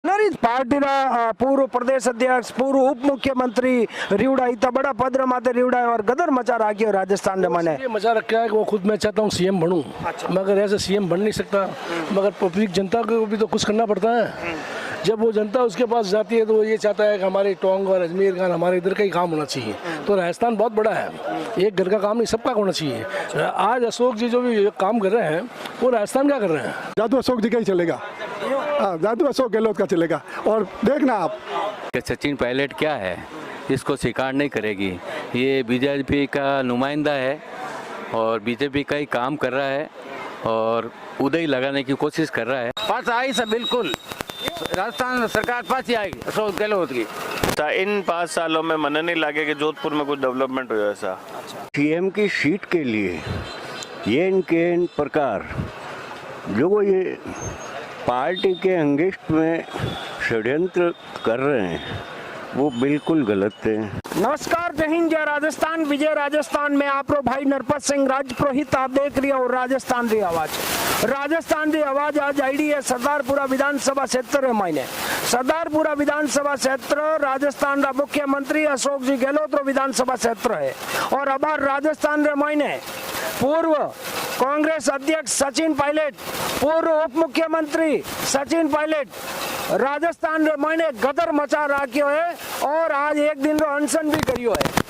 ಪಾರ್ಟಿನ पूर्व प्रदेश अध्यक्ष पूर्व उप मुख्यमंत्री रिवड़ा इतना बड़ा पद माते रिवड़ा और गदर मचा रखी है राजस्थान में। मैंने ये मजा रखा है कि वो खुद मैं चाहता हूँ सीएम बनूं, मगर ऐसे सीएम बन नहीं सकता। मगर पब्लिक जनता को भी तो कुछ करना पड़ता है। जब वो जनता उसके पास जाती है तो वो ये चाहता है कि हमारे टोंग और अजमेर का हमारे इधर का ही काम होना चाहिए। तो राजस्थान बहुत बड़ा है, एक घर का काम नहीं सबका होना चाहिए। आज अशोक जी जो भी काम कर रहे हैं वो राजस्थान क्या कर रहे हैं? जादू अशोक जी का ही चलेगा, जादू अशोक गहलोत का चलेगा। और देखना आप कि सचिन पायलट क्या है, इसको स्वीकार नहीं करेगी। ये बीजेपी का नुमाइंदा है और बीजेपी का ही काम कर रहा है और उदय लगाने की कोशिश कर रहा है। पास आई सब बिल्कुल राजस्थान सरकार पास ही आएगी अशोक गहलोत की। इन 5 सालों में मन नहीं लगे कि जोधपुर में कुछ डेवलपमेंट हुआ ऐसा। सीएम की सीट के लिए ये इनके इन प्रकार जो ये पार्टी के अंगेस्ट में षड्यंत्र कर रहे हैं वो बिल्कुल गलत है। नमस्कार, जय हिंद, जय राजस्थान, विजय राजस्थान में आप भाई नरपत सिंह राजपुरोहित आप देख रही हो राजस्थान री आवाज। राजस्थान री आवाज आज आईडी है सरदारपुरा विधानसभा क्षेत्र है। मायने सरदारपुरा विधानसभा क्षेत्र राजस्थान का मुख्यमंत्री अशोक जी गहलोत रो विधानसभा क्षेत्र है। और अब राजस्थान रे मायने पूर्व कांग्रेस अध्यक्ष सचिन पायलट, पूर्व उप मुख्यमंत्री सचिन पायलट राजस्थान रे मायने गदर मचा रखियो है और आज एक दिन रो अनशन भी करियो है।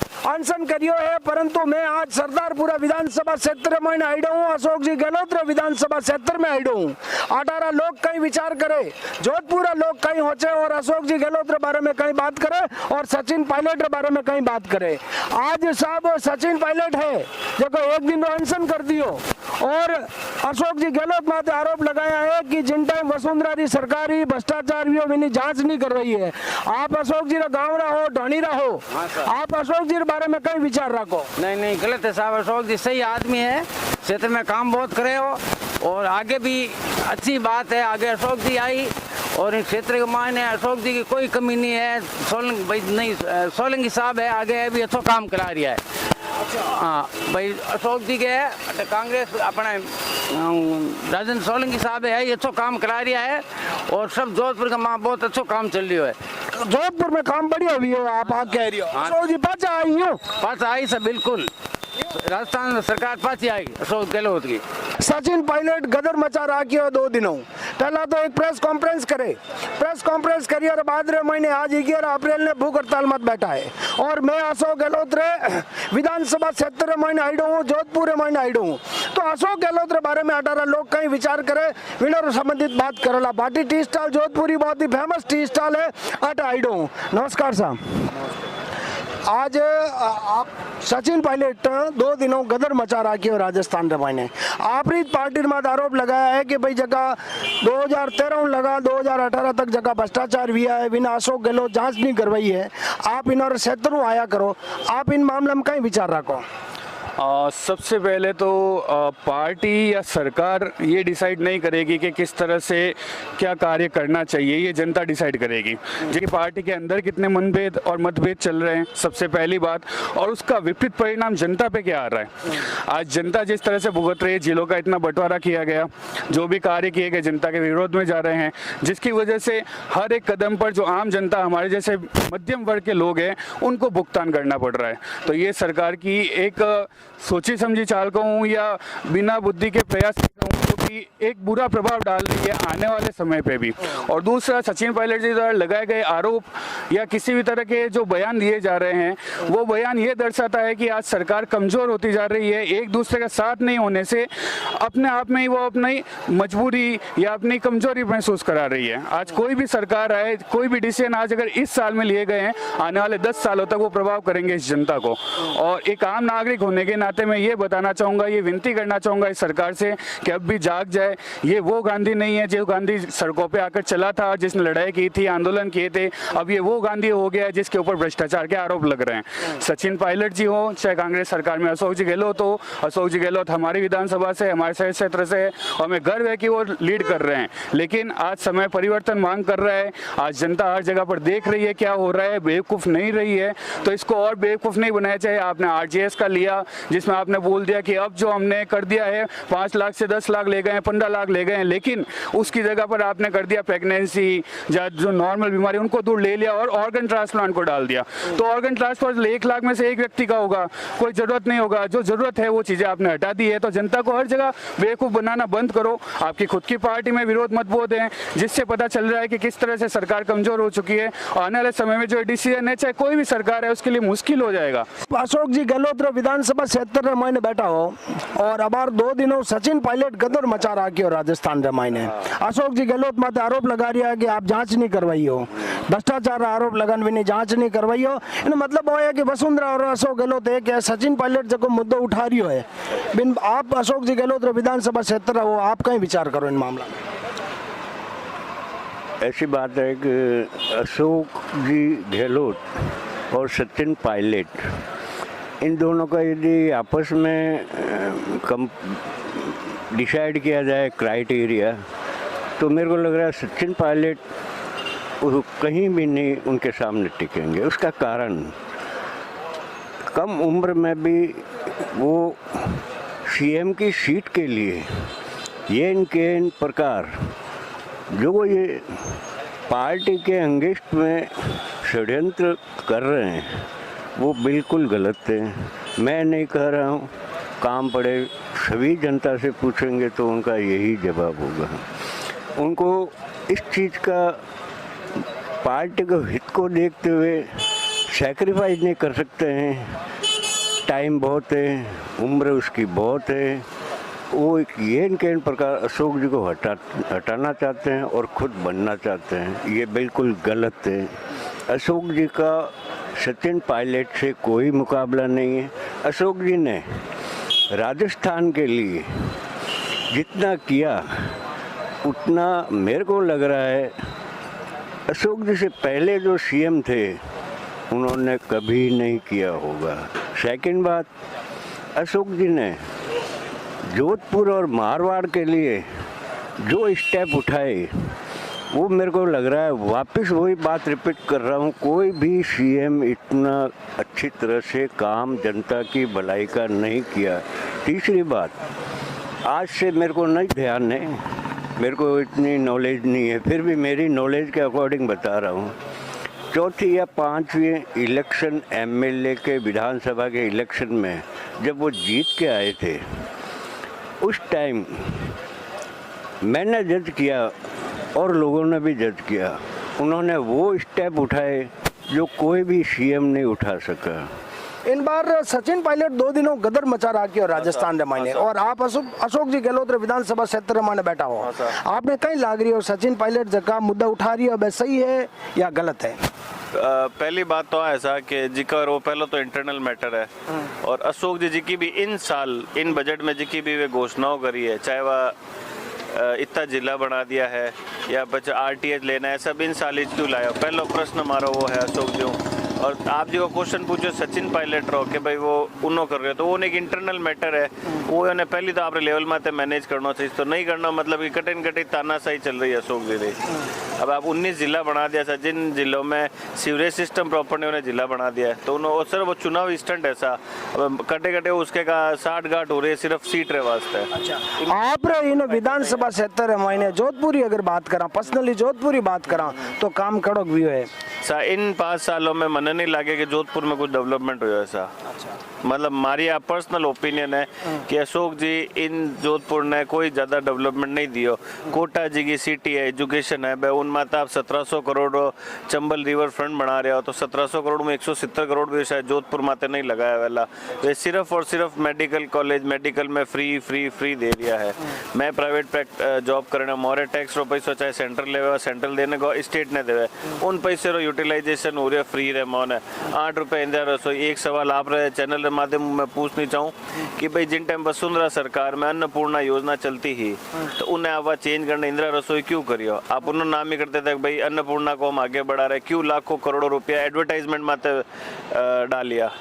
परंतु मैं आज सरदारपुरा विधानसभा क्षेत्र में आईडो हूँ, अशोक जी गहलोत विधानसभा क्षेत्र में आईडो हूँ। 18 लोग कहीं विचार करे, जोधपुर लोग कहीं होचे और अशोक जी गहलोत के बारे में कहीं बात करे और सचिन पायलट के बारे में कहीं बात करे। आज साहब सचिन पायलट है जो एक दिन अनशन कर दियो और अशोक जी गहलोत माते आरोप लगाया है कि जिन टाइम वसुंधरा की सरकार ही भ्रष्टाचार भी जांच नहीं कर रही है। आप अशोक जी गाँव रहो, ढोनी रहो, आप अशोक जी बारे में कई विचार रखो। नहीं गलत है साहब, अशोक जी सही आदमी है, क्षेत्र में काम बहुत करे हो और आगे भी अच्छी बात है। आगे अशोक जी आई और इस क्षेत्र के मायने अशोक जी की कोई कमी नहीं है। सोलंकी साहब है आगे है भी अच्छा काम करा रहा है। हाँ भाई अशोक जी के कांग्रेस अपने राजन सोलंकी साहब है ये अच्छा काम करा रहा है और सब जोधपुर का माँ बहुत अच्छा काम चल रही है। जोधपुर में काम बढ़िया हुई हो, आप कह रही हो। अशोक जी पास आई हो, पास आई सब बिल्कुल राजस्थान सरकार पास ही आएगी अशोक गहलोत की। सचिन पायलट गदर मचा रखी हो 2 दिनों पहला तो एक प्रेस कॉन्फ्रेंस करी और बाद रे महीने आज 11 अप्रैल ने भूख हड़ताल मत बैठा है। और मैं अशोक गहलोत रे विधानसभा क्षेत्र महीने आईडो हूँ, जोधपुर महीने आईडो हूँ। तो अशोक गहलोत रे बारे में 18 लोग कहीं विचार करे विनर संबंधित बात करेला। पार्टी टी स्टॉल जोधपुरी बहुत ही फेमस टी स्टॉल है, अट आईडो हूँ। नमस्कार साहब, आज आप सचिन पायलट 2 दिनों गदर मचा रखी हो राजस्थान रे मायने। आपरी पार्टी में आरोप लगाया है कि भाई जगह 2013 लगा 2018 तक जगह भ्रष्टाचार हुआ है, बिना अशोक गहलोत जांच नहीं करवाई है। आप इन क्षेत्रों आया करो, आप इन मामले में कहीं विचार रखो। सबसे पहले तो पार्टी या सरकार ये डिसाइड नहीं करेगी कि किस तरह से क्या कार्य करना चाहिए, ये जनता डिसाइड करेगी। जी पार्टी के अंदर कितने मनभेद और मतभेद चल रहे हैं सबसे पहली बात, और उसका विपरीत परिणाम जनता पे क्या आ रहा है। आज जनता जिस तरह से भुगत रही है, जिलों का इतना बंटवारा किया गया, जो भी कार्य किए गए जनता के विरोध में जा रहे हैं, जिसकी वजह से हर एक कदम पर जो आम जनता हमारे जैसे मध्यम वर्ग के लोग हैं उनको भुगतान करना पड़ रहा है। तो ये सरकार की एक सोची समझी चाल कहूँ या बिना बुद्धि के प्रयास कहूँ तो भी एक बुरा प्रभाव डाल रही है आने वाले समय पे भी। और दूसरा सचिन पायलट जी द्वारा लगाए गए आरोप या किसी भी तरह के जो बयान दिए जा रहे हैं वो बयान ये दर्शाता है कि आज सरकार कमजोर होती जा रही है। एक दूसरे का साथ नहीं होने से अपने आप में ही वो अपनी मजबूरी या अपनी कमजोरी महसूस करा रही है। आज कोई भी सरकार आए, कोई भी डिसीजन आज अगर इस साल में लिए गए हैं, आने वाले 10 सालों तक वो प्रभाव करेंगे इस जनता को। और एक आम नागरिक होने के नाते मैं ये बताना चाहूँगा, ये विनती करना चाहूँगा इस सरकार से कि अब भी जाग जाए। ये वो गांधी नहीं है जो गांधी सड़कों पे आकर चला था, जिसने लड़ाई की थी, आंदोलन किए थे। अब ये वो गांधी हो गया है जिसके ऊपर भ्रष्टाचार के आरोप लग रहे हैं। सचिन पायलट जी हो चाहे कांग्रेस सरकार में अशोक जी गहलोत हो, अशोक जी गहलोत हमारी विधानसभा से, हमारे शहर क्षेत्र से है और हमें गर्व है कि वो लीड कर रहे हैं। लेकिन आज समय परिवर्तन मांग कर रहा है। आज जनता हर जगह पर देख रही है क्या हो रहा है, बेवकूफ़ नहीं रही है। तो इसको और बेवकूफ़ नहीं बनाया चाहिए। आपने RGS का लिया जिसमें आपने बोल दिया कि अब जो हमने कर दिया है 5 लाख से 10 लाख ले गए, 15 लाख ले गए, लेकिन उसकी जगह पर आपने कर दिया प्रेगनेंसी या जो नॉर्मल बीमारी उनको दूर ले लिया और ऑर्गन ट्रांसप्लांट को डाल दिया। तो ऑर्गन ट्रांसप्लांट 1 लाख में से एक व्यक्ति का होगा, कोई जरूरत नहीं होगा। जो जरूरत है वो चीजें आपने हटा दी है। तो जनता को हर जगह बेवकूफ बनाना बंद करो। आपकी खुद की पार्टी में विरोध मतभेद है, जिससे पता चल रहा है कि किस तरह से सरकार कमजोर हो चुकी है। आने वाले समय में जो डिसीजन है, चाहे कोई भी सरकार है, उसके लिए मुश्किल हो जाएगा। अशोक जी गहलोत विधानसभा क्षेत्र रे मायने बैठा हो और अबार 2 दिनों सचिन पायलट गदर मचा रखी हो राजस्थान रे मायने। अशोक जी गहलोत माते आरोप लगा रहा है कि आप जांच नहीं करवाई हो, भ्रष्टाचार आरोप लगन भी जांच नहीं करवाई हो। इन मतलब वो है कि वसुंधरा और अशोक गहलोत है कि सचिन पायलट जो मुद्दो उठा रही है बिन आप अशोक जी गहलोत विधानसभा क्षेत्र हो, आप कहीं विचार करो इन मामला में। ऐसी बात है कि अशोक जी गहलोत और सचिन पायलट इन दोनों का यदि आपस में डिसाइड किया जाए क्राइटेरिया, तो मेरे को लग रहा है सचिन पायलट कहीं भी नहीं उनके सामने टिकेंगे। उसका कारण कम उम्र में भी वो सीएम की सीट के लिए ये इन प्रकार जो ये पार्टी के अगेंस्ट में षड्यंत्र कर रहे हैं वो बिल्कुल गलत है। मैं नहीं कह रहा हूँ, काम पड़े सभी जनता से पूछेंगे तो उनका यही जवाब होगा। उनको इस चीज़ का पार्टी के हित को देखते हुए सैक्रिफाइस नहीं कर सकते हैं। टाइम बहुत है, उम्र उसकी बहुत है। वो एक ये इन प्रकार अशोक जी को हटाना चाहते हैं और खुद बनना चाहते हैं, ये बिल्कुल गलत है। अशोक जी का सचिन पायलट से कोई मुकाबला नहीं है। अशोक जी ने राजस्थान के लिए जितना किया उतना मेरे को लग रहा है अशोक जी से पहले जो सीएम थे उन्होंने कभी नहीं किया होगा। सेकंड बात, अशोक जी ने जोधपुर और मारवाड़ के लिए जो स्टेप उठाए वो मेरे को लग रहा है, वापस वही बात रिपीट कर रहा हूँ, कोई भी सीएम इतना अच्छी तरह से काम जनता की भलाई का नहीं किया। तीसरी बात, आज से मेरे को नहीं ध्यान है, मेरे को इतनी नॉलेज नहीं है, फिर भी मेरी नॉलेज के अकॉर्डिंग बता रहा हूँ। चौथी या 5वीं इलेक्शन एमएलए के विधानसभा के इलेक्शन में जब वो जीत के आए थे, उस टाइम मैंने जज किया और लोगों ने भी जज किया, उन्होंने वो स्टेप उठाए जो कोई भी सीएम नहीं उठा सका। इन बार सचिन पायलट 2 दिनों गदर मचा रखी हो राजस्थान रे मायने और आप अशोक जी गहलोत विधानसभा क्षेत्र माने बैठा हो, आपने कहीं लाग रही हो सचिन पायलट जगह मुद्दा उठा रही है, सही है या गलत है? पहली बात तो ऐसा कि जिक्र वो पहले तो इंटरनल मैटर है और अशोक जी की भी इन साल इन बजट में जी की भी वे घोषणाओं करी है, चाहे वह इतना जिला बना दिया है या बच्चा आरटीएच लेना है, सब इन साल क्यों लाया। पहला प्रश्न हमारा वो है अशोक जी। और आप जो क्वेश्चन पूछो सचिन पायलट रहो कि भाई वो उन्हों कर रहे हो, तो वो एक इंटरनल मैटर है, वो उन्हें पहले तो आप लेवल में मैनेज करना चाहिए, तो नहीं करना मतलब कि कटिन तानाशाही चल रही है अशोक जी रही। अब आप 19 जिला बना दिया सर, जिन जिलों में सीवरेज सिस्टम प्रॉपर नहीं उन्हें जिला बना दिया है, तो उन्होंने सर वो चुनाव स्टंट ऐसा अब कटे उसके का 60 गांठ हो रही है सिर्फ सीट रहे वास्ते। अच्छा, आप इन विधानसभा क्षेत्र है मायने जोधपुरी अगर बात करा, पर्सनली जोधपुरी बात करा तो काम कड़क भी है सा। इन 5 सालों में मन नहीं लगे कि जोधपुर में कुछ डेवलपमेंट हुआ ऐसा। अच्छा, मतलब हमारी आप पर्सनल ओपिनियन है कि अशोक जी इन जोधपुर ने कोई ज़्यादा डेवलपमेंट नहीं दियो। कोटा जी की सिटी है, एजुकेशन है, उनमें आप 1700 करोड़ चंबल रिवर फ्रंट बना रहे हो, तो 1700 करोड़ में 170 करोड़ भी शायद जोधपुर माते नहीं लगाया वाला। वे सिर्फ और सिर्फ मेडिकल कॉलेज मेडिकल में फ्री दे दिया है। मैं प्राइवेट जॉब करने मोरे टैक्स रो पैसा चाहे सेंट्रल लेवे, सेंट्रल देने को स्टेट ने देवे, उन पैसे रो यूटिलाइजेशन हो रही है फ्री रे मोने 8 रुपये इंदिरा रसोई। एक सवाल आप रहे चैनल के माध्यम में पूछनी चाहूँ कि भाई जिन टाइम वसुंधरा सरकार में अन्नपूर्णा योजना चलती ही, तो उन्हें आप चेंज करने इंदिरा रसोई क्यों करियो? आप उन्होंने नाम ही करते थे भाई अन्नपूर्णा को हम आगे बढ़ा रहे, क्यों लाखों करोड़ों रुपया एडवर्टाइजमेंट में डालिया?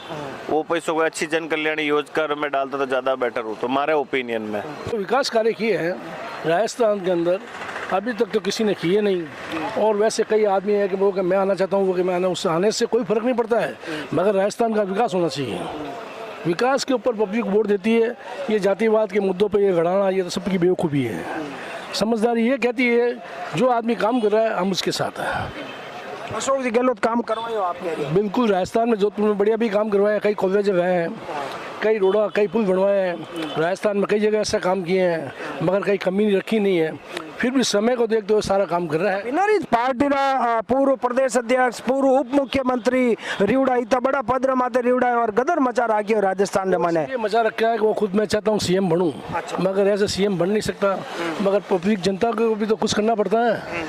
वो पैसों को अच्छी जन कल्याणी योजना में डालता तो ज़्यादा बेटर हो, तो हमारे ओपिनियन में विकास कार्य किए हैं राजस्थान के अंदर, अभी तक तो किसी ने किए नहीं। और वैसे कई आदमी है कि वो कि मैं आना चाहता हूँ, वो कि मैं आना, उससे आने से कोई फर्क नहीं पड़ता है, मगर राजस्थान का विकास होना चाहिए। विकास के ऊपर पब्लिक वोट देती है, ये जातिवाद के मुद्दों पे ये गड़ाना, ये तो सबकी बेवकूफ़ी है। समझदारी ये कहती है जो आदमी काम कर रहा है हम उसके साथ हैं। अशोक जी गहलोत काम करवाए हो आप कह रहे हैं? बिल्कुल, राजस्थान में जोधपुर में बढ़िया भी काम करवाया है, कई कॉलेज गए हैं, कई रोड़ा कई पुल बनवाए हैं, राजस्थान में कई जगह ऐसा काम किए हैं, मगर कई कमी रखी नहीं है, फिर भी समय को देखते हुए सारा काम कर रहा है। पिनरी पार्टी पूर्व प्रदेश अध्यक्ष पूर्व उप मुख्यमंत्री रिवड़ा इतना बड़ा पद रमाते रिवड़ा और गदर मचा रखी राजस्थान में मैंने ये मजा रखा है कि वो खुद मैं चाहता हूँ सीएम बनूं, मगर ऐसे सीएम बन नहीं सकता, मगर पब्लिक जनता को भी तो कुछ करना पड़ता है।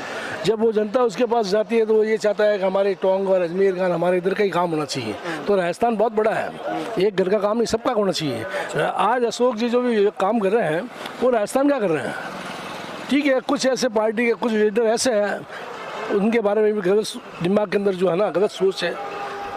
जब वो जनता उसके पास जाती है तो वो ये चाहता है कि हमारे टोंग और अजमेर खान हमारे इधर का ही काम होना चाहिए। तो राजस्थान बहुत बड़ा है, एक घर का काम नहीं सबका होना चाहिए। आज अशोक जी जो भी काम कर रहे हैं वो राजस्थान का कर रहे हैं। ठीक है, कुछ ऐसे पार्टी के कुछ लीडर ऐसे हैं उनके बारे में भी गलत दिमाग के अंदर जो है ना गलत सोच है,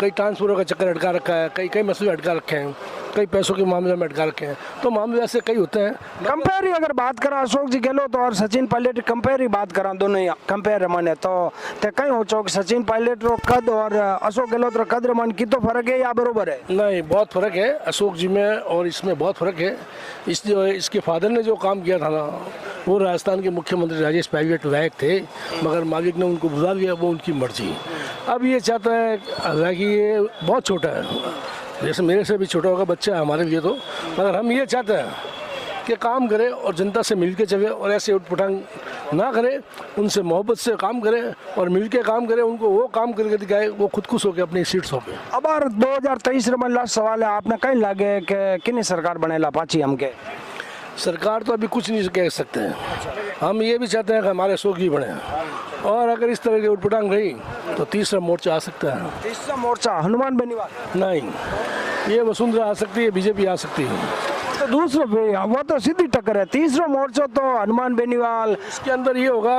कई ट्रांसफरों का चक्कर अटका रखा है, कई मसले अटका रखे हैं, कई पैसों के मामले में अटका रखे हैं, तो मामले ऐसे कई होते हैं। कंपेयर ही अगर बात करा अशोक जी गहलोत और सचिन पायलट कंपेयर ही बात करा दोनों कंपेयर रमन है तो ते कहीं हो चौक सचिन पायलट रो कद और अशोक गहलोत रो कद रमन की तो फर्क है या बरोबर है? नहीं, बहुत फर्क है अशोक जी में और इसमें बहुत फर्क है। इसके फादर ने जो काम किया था ना वो राजस्थान के मुख्यमंत्री राजेश पायलट लायक थे, मगर मालिक ने उनको बुला लिया, वो उनकी मर्जी। अब ये चाहता है, हालांकि ये बहुत छोटा है, जैसे मेरे से भी छोटा होगा बच्चा है हमारे लिए तो, मगर हम ये चाहते हैं कि काम करे और जनता से मिल के चले और ऐसे उठपटांग ना करे, उनसे मोहब्बत से काम करे और मिल के काम करे, उनको वो काम करके दिखाए, वो खुद खुश होकर अपनी सीट सौंपे। अब 2023 में लास्ट सवाल है, आपने कहीं लागे कि किन्नी सरकार बनेला पाची हमके? सरकार तो अभी कुछ नहीं कह सकते हैं, हम ये भी चाहते हैं कि हमारे अशोक जी बने, और अगर इस तरह की उठपटांग रही तो तीसरा मोर्चा आ सकता है। तीसरा मोर्चा हनुमान बेनीवाल? नहीं, ये वसुंधरा आ सकती है, बीजेपी आ सकती है। तो दूसरा वो तो सीधी टक्कर है, तीसरा मोर्चा तो हनुमान बेनीवाल। इसके अंदर ये होगा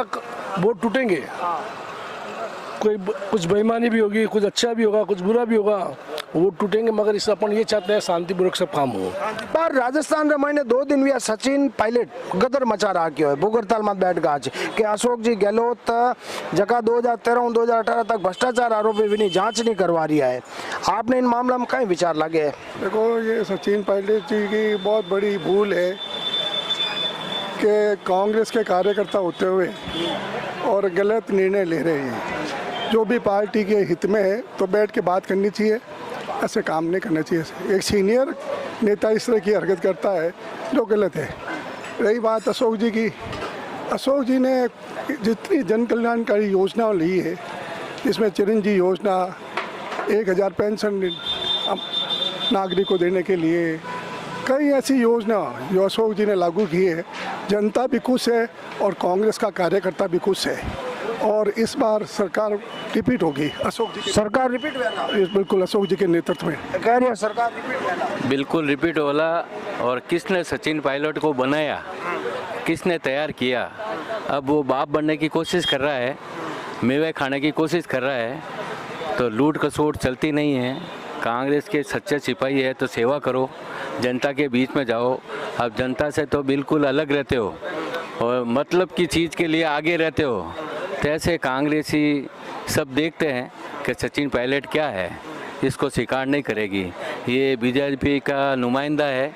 वोट टूटेंगे, कोई कुछ बेईमानी भी होगी, कुछ अच्छा भी होगा, कुछ बुरा भी होगा, वोट टूटेंगे, मगर इस अपन ये चाहते हैं शांतिपूर्वक सब काम हो। पर राजस्थान में मैंने 2 दिन भी सचिन पायलट गदर मचा रहा क्यों है बुगरताल में बैठ गया कि अशोक जी गहलोत जगह 2013-2018 तक भ्रष्टाचार आरोपी भी नहीं जांच नहीं करवा रही है। आपने इन मामला में कहीं विचार लगे? देखो, ये सचिन पायलट जी की बहुत बड़ी भूल है कि कांग्रेस के कार्यकर्ता होते हुए और गलत निर्णय ले रहे हैं। जो भी पार्टी के हित में है तो बैठ के बात करनी चाहिए, ऐसे काम नहीं करना चाहिए। एक सीनियर नेता इस तरह की हरकत करता है जो गलत है। रही बात अशोक जी की, अशोक जी ने जितनी जन कल्याणकारी योजना ली है, इसमें चिरंजीवी योजना, 1000 पेंशन नागरिक को देने के लिए, कई ऐसी योजना जो अशोक जी ने लागू की है, जनता भी खुश है और कांग्रेस का कार्यकर्ता भी खुश है। और इस बार सरकार रिपीट होगी, अशोक जी की सरकार रिपीट होगा? बिल्कुल, अशोक जी के नेतृत्व में कह रही है सरकार रिपीट होगा। बिल्कुल रिपीट होला। और किसने सचिन पायलट को बनाया, किसने तैयार किया, अब वो बाप बनने की कोशिश कर रहा है, मेवे खाने की कोशिश कर रहा है, तो लूट खसोट चलती नहीं है। कांग्रेस के सच्चे सिपाही है तो सेवा करो, जनता के बीच में जाओ। अब जनता से तो बिल्कुल अलग रहते हो और मतलब की चीज़ के लिए आगे रहते हो, तो ऐसे कांग्रेसी सब देखते हैं कि सचिन पायलट क्या है, इसको स्वीकार नहीं करेगी। ये बीजेपी का नुमाइंदा है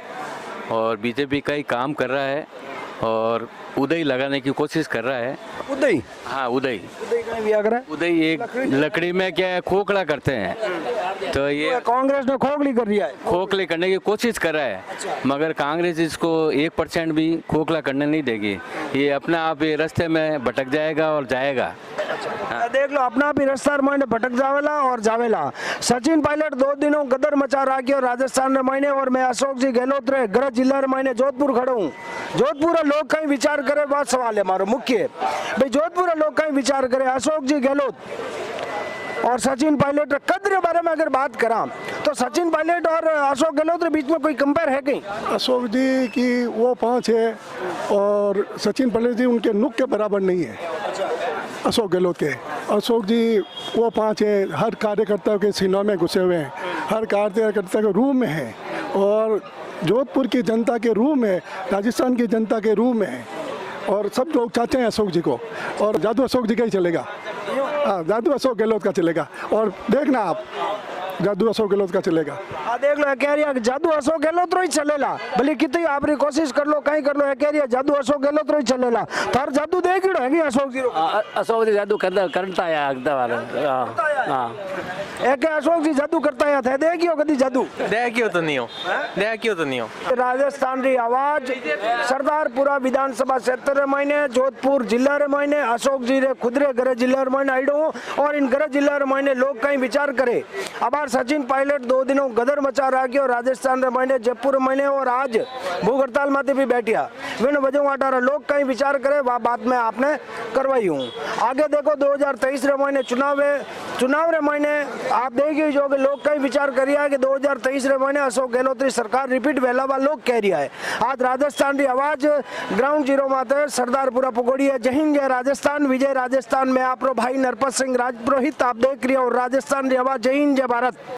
और बीजेपी का ही काम कर रहा है और उदय लगाने की कोशिश कर रहा है। उदय? हाँ, उदय। उदय कहीं भी आकर उदय एक लकड़ी में क्या है, खोखला करते हैं, तो ये कांग्रेस ने खोखली कर दिया है, खोखले करने की कोशिश कर रहा है, मगर कांग्रेस इसको 1% भी खोखला करने नहीं देगी। ये अपने आप ये रास्ते में भटक जाएगा और जाएगा। देख लो, अपना भी रास्ता मायने भटक जावेला और जावेला। सचिन पायलट 2 दिनों गदर मचा रहा कि राजस्थान में मायने, और मैं अशोक जी गहलोत रे गृह जिला रे मायने जोधपुर खड़ा हूँ। जोधपुर लोग कहीं विचार करे, बात सवाल है मारो मुख्य भाई, जोधपुर लोग कहीं विचार करे अशोक जी गहलोत और सचिन पायलट कद के बारे में अगर बात करा तो सचिन पायलट और अशोक गहलोत के बीच में कोई कंपेयर है कहीं? अशोक जी की वो 5 है और सचिन पायलट जी उनके नुक के बराबर नहीं है। अशोक गहलोत के, अशोक जी वो 5 है, हर कार्यकर्ता के सीनों में घुसे हुए हैं, हर कार्यकर्ता के रूह में है, और जोधपुर की जनता के रूह में, राजस्थान की जनता के रूह में है, और सब लोग चाहते हैं अशोक जी को, और जादू अशोक जी का ही चलेगा। हाँ, जादू अशोक गहलोत का चलेगा। और देखना आप, जादू अशोक गहलोत का चलेगा। आ देख लो कह रही है जादू अशोक गहलोत रो ही चलेला, भले कितनी आपरी कोशिश कर लो कहीं कर लो, कह रही है जादू अशोक गहलोत रो ही चलेला। थार जादू देख लो है अशोक जी रो अशोक जी जादू करता है अगदा वाला। हाँ एक अशोक जी जादू करता है थे देखियो कदी जादू देखियो तो नहीं हो। राजस्थान री आवाज सरदारपुरा विधानसभा क्षेत्र रे मायने जोधपुर जिला रे मायने अशोक जी रे खुद रे गृह जिला रे मायने आइडो और इन गृह जिला रे मायने लोग कहीं विचार करे। अबार सचिन पायलट 2 दिनों गदर मचा रहा राजस्थान रे मायने जयपुर महीने और आज भूख हड़ताल माते भी बैठिया विन वजह वाटा लोग कहीं विचार करे वह बात में आपने करवाई हूँ। आगे देखो 2023 रे महीने चुनाव रे महीने आप देखिए जो कि लोग कहीं विचार करिए कि 2023 रे महीने अशोक गहलोत री सरकार रिपीट वेलावा लोग कह रहा है। आज राजस्थान की आवाज ग्राउंड जीरो माते सरदारपुरा पकोड़ी है। जय हिंद जय राजस्थान, विजय राजस्थान में आप भाई नरपत सिंह राजपुरोहित आप देख रहे हो राजस्थान की आवाज। जय हिंद जय भारत।